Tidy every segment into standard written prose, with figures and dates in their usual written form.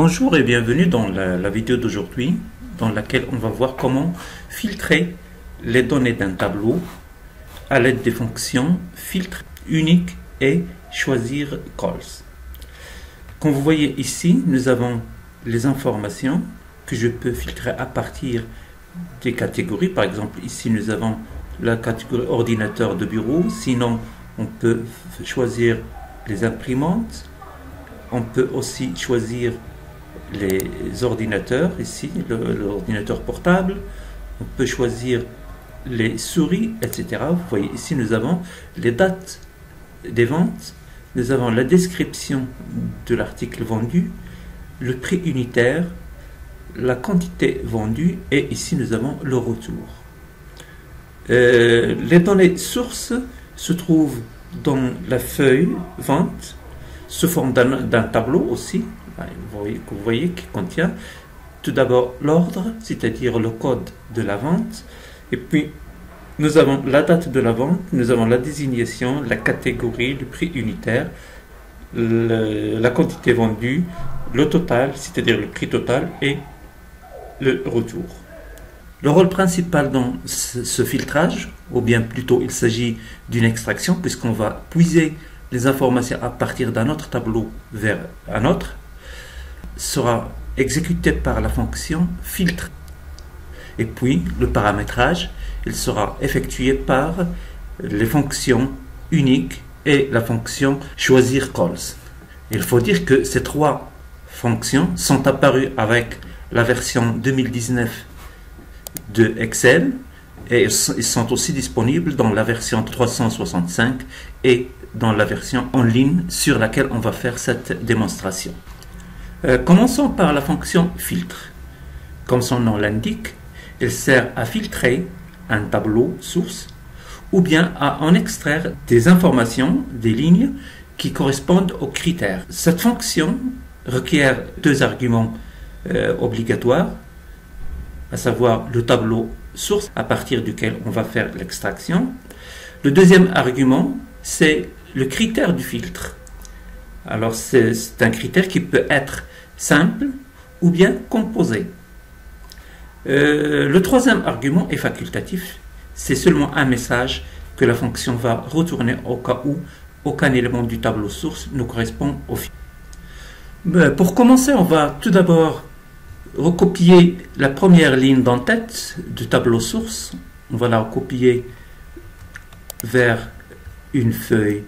Bonjour et bienvenue dans la vidéo d'aujourd'hui dans laquelle on va voir comment filtrer les données d'un tableau à l'aide des fonctions filtre unique et choisir calls. Comme vous voyez ici, nous avons les informations que je peux filtrer à partir des catégories. Par exemple, ici nous avons la catégorie ordinateur de bureau. Sinon, on peut choisir les imprimantes. On peut aussi choisir les ordinateurs, ici, l'ordinateur portable. On peut choisir les souris, etc. Vous voyez ici, nous avons les dates des ventes. Nous avons la description de l'article vendu, le prix unitaire, la quantité vendue et ici nous avons le retour. Les données sources se trouvent dans la feuille vente sous forme d'un tableau aussi. Vous voyez qui contient tout d'abord l'ordre, c'est-à-dire le code de la vente, et puis nous avons la date de la vente, nous avons la désignation, la catégorie, le prix unitaire, la quantité vendue, le total, c'est-à-dire le prix total et le retour. Le rôle principal dans ce filtrage, ou bien plutôt il s'agit d'une extraction, puisqu'on va puiser les informations à partir d'un autre tableau vers un autre, sera exécuté par la fonction filtre. Et puis le paramétrage, il sera effectué par les fonctions uniques et la fonction choisir calls. Il faut dire que ces trois fonctions sont apparues avec la version 2019 de Excel et ils sont aussi disponibles dans la version 365 et dans la version en ligne sur laquelle on va faire cette démonstration. Commençons par la fonction filtre. Comme son nom l'indique, elle sert à filtrer un tableau source ou bien à en extraire des informations, des lignes qui correspondent aux critères. Cette fonction requiert deux arguments obligatoires, à savoir le tableau source à partir duquel on va faire l'extraction. Le deuxième argument, c'est le critère du filtre. Alors c'est un critère qui peut être simple ou bien composé. Le troisième argument est facultatif. C'est seulement un message que la fonction va retourner au cas où aucun élément du tableau source ne correspond au filtre. Pour commencer, on va tout d'abord recopier la première ligne d'en-tête du tableau source. On va la recopier vers une feuille,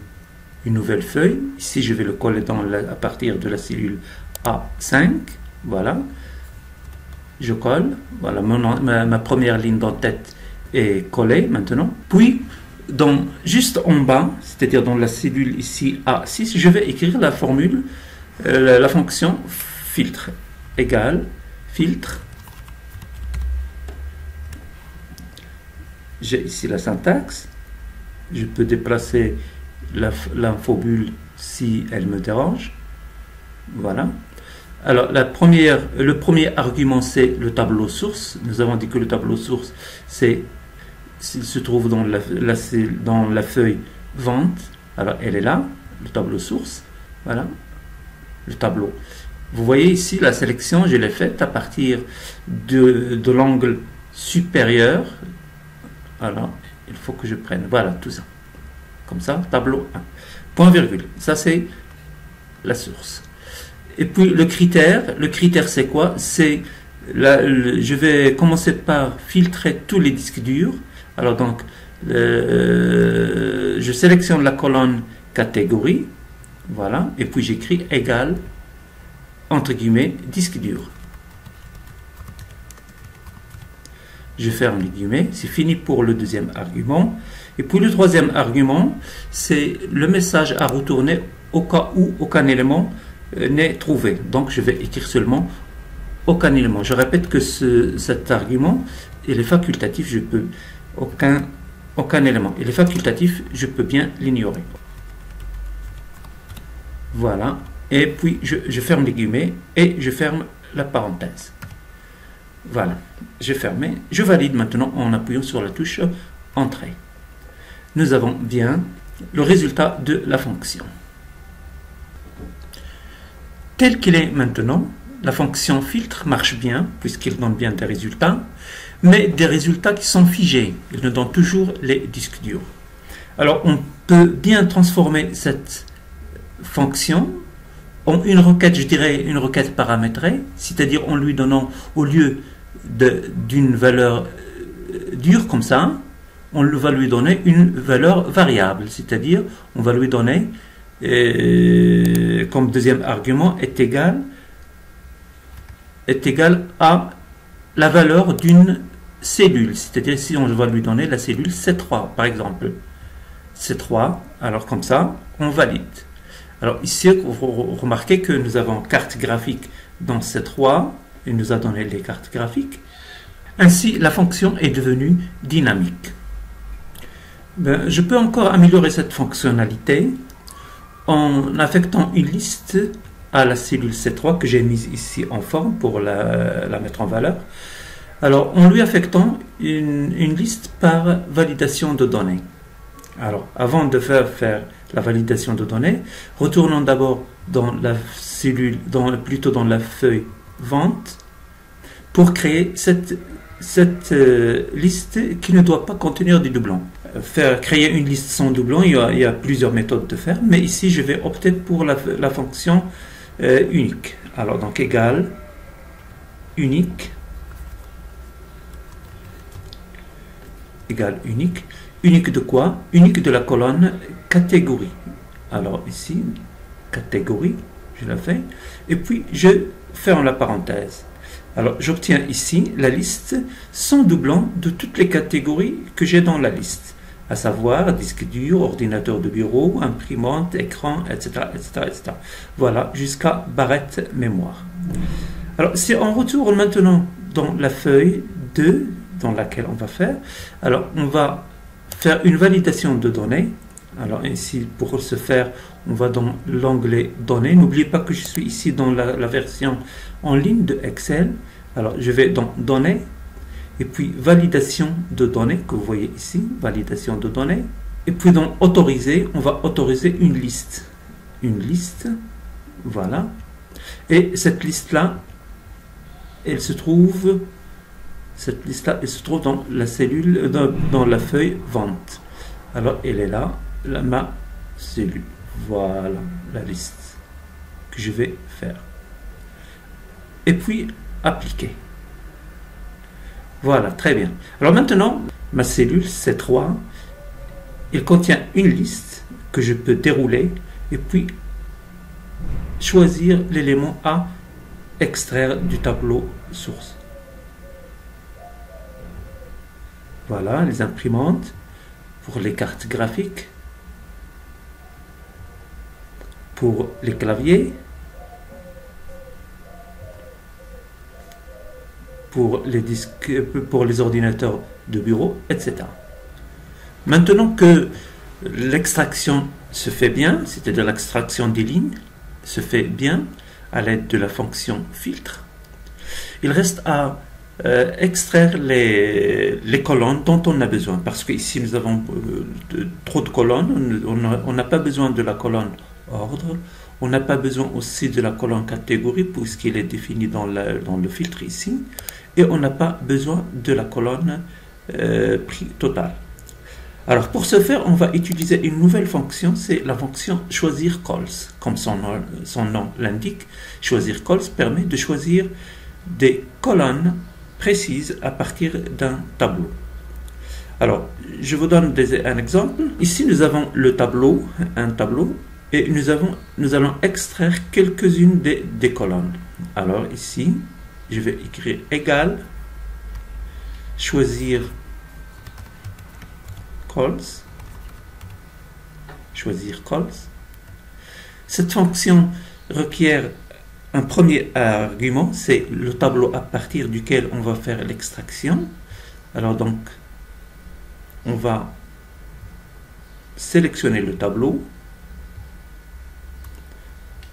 une nouvelle feuille. Ici, je vais le coller à partir de la cellule A5. Voilà. Je colle. Voilà, ma première ligne d'en-tête est collée maintenant. Puis, juste en bas, c'est-à-dire dans la cellule ici A6, je vais écrire la formule, la fonction filtre égale filtre. J'ai ici la syntaxe. Je peux déplacer l'infobulle si elle me dérange. Voilà. Alors, le premier argument, c'est le tableau source. Nous avons dit que le tableau source, se trouve dans la feuille vente. Alors, elle est là, le tableau source. Voilà, le tableau. Vous voyez ici, la sélection, je l'ai faite à partir de l'angle supérieur. Alors, il faut que je prenne, voilà, tout ça. Comme ça, tableau 1. Point virgule. Ça, c'est la source. Et puis, le critère, c'est quoi? Je vais commencer par filtrer tous les disques durs. Alors, donc, je sélectionne la colonne catégorie. Voilà. Et puis, j'écris égal, entre guillemets, disque dur. Je ferme les guillemets. C'est fini pour le deuxième argument. Et puis, le troisième argument, c'est le message à retourner au cas où aucun élément n'est trouvé. Donc, je vais écrire seulement aucun élément. Je répète que cet argument, il est facultatif, je peux aucun élément. Il est facultatif, je peux bien l'ignorer. Voilà. Et puis, je ferme les guillemets et je ferme la parenthèse. Voilà. J'ai fermé. Je valide maintenant en appuyant sur la touche Entrée. Nous avons bien le résultat de la fonction. Tel qu'il est maintenant, la fonction filtre marche bien, puisqu'il donne bien des résultats, mais des résultats qui sont figés. Il nous donne toujours les disques durs. Alors, on peut bien transformer cette fonction en une requête, je dirais une requête paramétrée, c'est-à-dire en lui donnant, au lieu d'une valeur dure comme ça, on va lui donner une valeur variable, c'est-à-dire on va lui donner comme deuxième argument est égal à la valeur d'une cellule, c'est-à-dire si on va lui donner la cellule C3 par exemple, C3, alors comme ça on valide. Alors ici vous remarquez que nous avons carte graphique dans C3, il nous a donné les cartes graphiques. Ainsi la fonction est devenue dynamique. Je peux encore améliorer cette fonctionnalité en affectant une liste à la cellule C3 que j'ai mise ici en forme pour la mettre en valeur. Alors, en lui affectant une liste par validation de données. Alors, avant de faire la validation de données, retournons d'abord dans la cellule, plutôt dans la feuille vente, pour créer cette liste qui ne doit pas contenir des doublons. Créer une liste sans doublons, il y a plusieurs méthodes de faire, mais ici je vais opter pour la fonction unique. Alors donc égal unique unique de quoi? Unique de la colonne catégorie. Alors ici catégorie, je la fais, et puis je ferme la parenthèse. Alors j'obtiens ici la liste sans doublon de toutes les catégories que j'ai dans la liste, à savoir disque dur, ordinateur de bureau, imprimante, écran, etc. Voilà, jusqu'à barrette mémoire. Alors si on retourne maintenant dans la feuille 2, dans laquelle on va faire, alors on va faire une validation de données. Alors ici, pour ce faire, on va dans l'onglet données. N'oubliez pas que je suis ici dans la version en ligne de Excel. Alors je vais dans données et puis validation de données que vous voyez ici, validation de données. Et puis dans autoriser, on va autoriser une liste. Voilà. Et cette liste-là, elle se trouve dans la cellule, dans la feuille vente. Alors elle est là, ma cellule. Voilà la liste que je vais faire. Et puis appliquer. Voilà, très bien. Alors maintenant, ma cellule C3, il contient une liste que je peux dérouler et puis choisir l'élément à extraire du tableau source. Voilà, les imprimantes pour les cartes graphiques, pour les claviers, pour les disques, pour les ordinateurs de bureau, etc. Maintenant que l'extraction se fait bien, c'est-à-dire l'extraction des lignes se fait bien à l'aide de la fonction filtre, il reste à extraire les colonnes dont on a besoin, parce que ici nous avons trop de colonnes, on n'a pas besoin de la colonne ordre, on n'a pas besoin aussi de la colonne catégorie puisqu'il est défini dans le filtre ici, et on n'a pas besoin de la colonne prix total. Alors pour ce faire, on va utiliser une nouvelle fonction, c'est la fonction choisir calls. Comme son nom l'indique, choisir calls permet de choisir des colonnes précises à partir d'un tableau. Alors, je vous donne un exemple. Ici, nous avons un tableau, et nous allons extraire quelques-unes des colonnes. Alors ici, je vais écrire égal, choisir calls. Cette fonction requiert un premier argument, c'est le tableau à partir duquel on va faire l'extraction. Alors donc, on va sélectionner le tableau.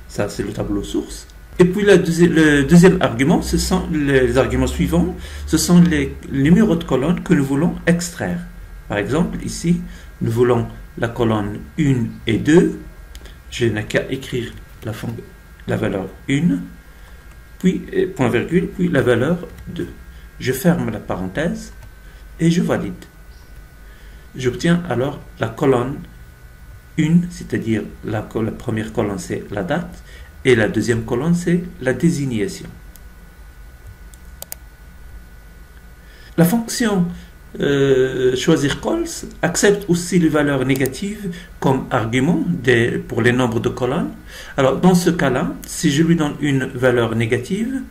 Ça, c'est le tableau source. Et puis le deuxième argument, ce sont les arguments suivants, ce sont les numéros de colonnes que nous voulons extraire. Par exemple, ici, nous voulons la colonne 1 et 2. Je n'ai qu'à écrire la valeur 1. puis point virgule, puis la valeur 2. Je ferme la parenthèse et je valide. J'obtiens alors la colonne 1, c'est-à-dire la première colonne c'est la date et la deuxième colonne c'est la désignation. La fonction choisir calls accepte aussi les valeurs négatives comme argument pour les nombres de colonnes. Alors dans ce cas-là, si je lui donne une valeur négative,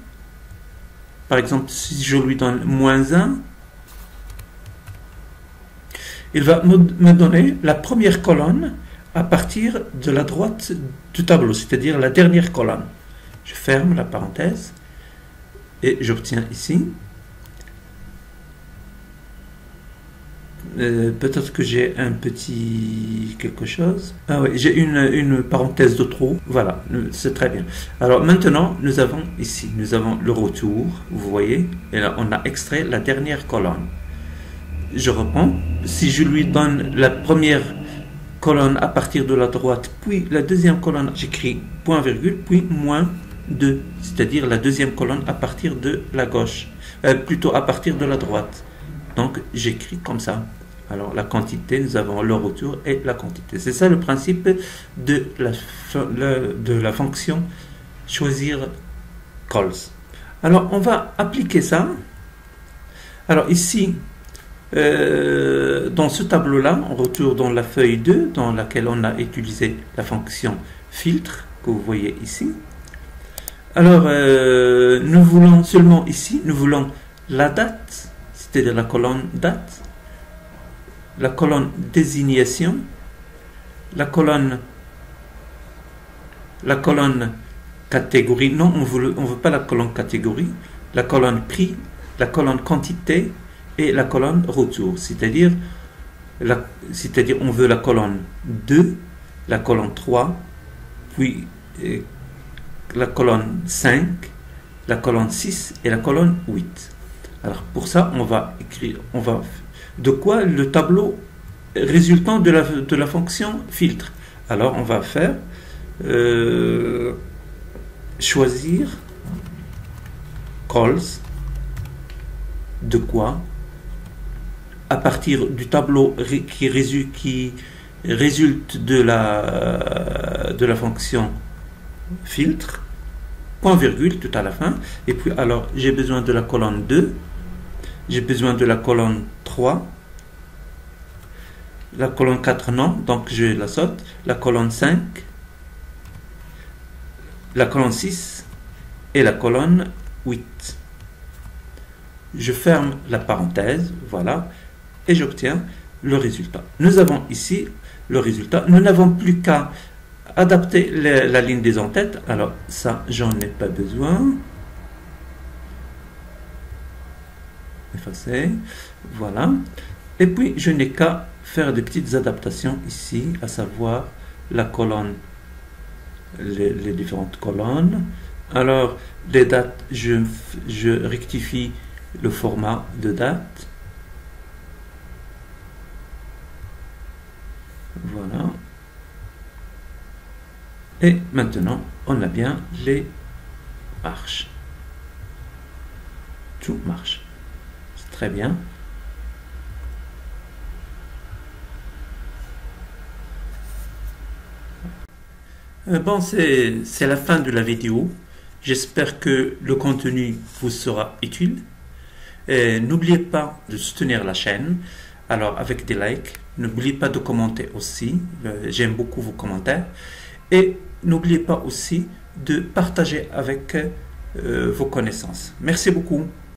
par exemple si je lui donne -1, il va me donner la première colonne à partir de la droite du tableau, c'est-à-dire la dernière colonne. Je ferme la parenthèse et j'obtiens ici. Peut-être que j'ai un petit quelque chose. Ah oui, j'ai une parenthèse de trop. Voilà, c'est très bien. Alors maintenant, nous avons ici, nous avons le retour, vous voyez, et là on a extrait la dernière colonne. Je reprends. Si je lui donne la première colonne à partir de la droite, puis la deuxième colonne, j'écris point virgule, puis -2, c'est-à-dire la deuxième colonne à partir de la gauche, plutôt à partir de la droite. Donc j'écris comme ça. Alors la quantité, nous avons le retour et la quantité. C'est ça le principe de la fonction choisir calls. Alors on va appliquer ça. Alors ici, dans ce tableau-là, on retourne dans la feuille 2, dans laquelle on a utilisé la fonction filtre, que vous voyez ici. Alors, nous voulons seulement ici, nous voulons la date, c'est-à-dire la colonne date, la colonne désignation, la colonne catégorie, non, on veut pas la colonne catégorie, la colonne prix, la colonne quantité et la colonne retour, c'est-à-dire on veut la colonne 2, la colonne 3, puis la colonne 5, la colonne 6 et la colonne 8. Alors pour ça, on va écrire, de quoi le tableau résultant de la fonction filtre. Alors on va faire choisir calls de quoi à partir du tableau qui résulte de la fonction filtre, point virgule tout à la fin, et puis alors j'ai besoin de la colonne 2, j'ai besoin de la colonne 3, la colonne 4 non, donc je la saute, la colonne 5, la colonne 6 et la colonne 8. Je ferme la parenthèse, voilà, et j'obtiens le résultat. Nous avons ici le résultat. Nous n'avons plus qu'à adapter la ligne des en-têtes. Alors ça, j'en ai pas besoin. Effacer, voilà. Et puis, je n'ai qu'à faire des petites adaptations ici, à savoir la colonne, les différentes colonnes. Alors, les dates, je rectifie le format de date. Voilà. Et maintenant, on a bien les marches. Tout marche. C'est très bien. Bon, c'est la fin de la vidéo. J'espère que le contenu vous sera utile. N'oubliez pas de soutenir la chaîne, alors avec des likes. N'oubliez pas de commenter aussi, j'aime beaucoup vos commentaires. Et n'oubliez pas aussi de partager avec vos connaissances. Merci beaucoup.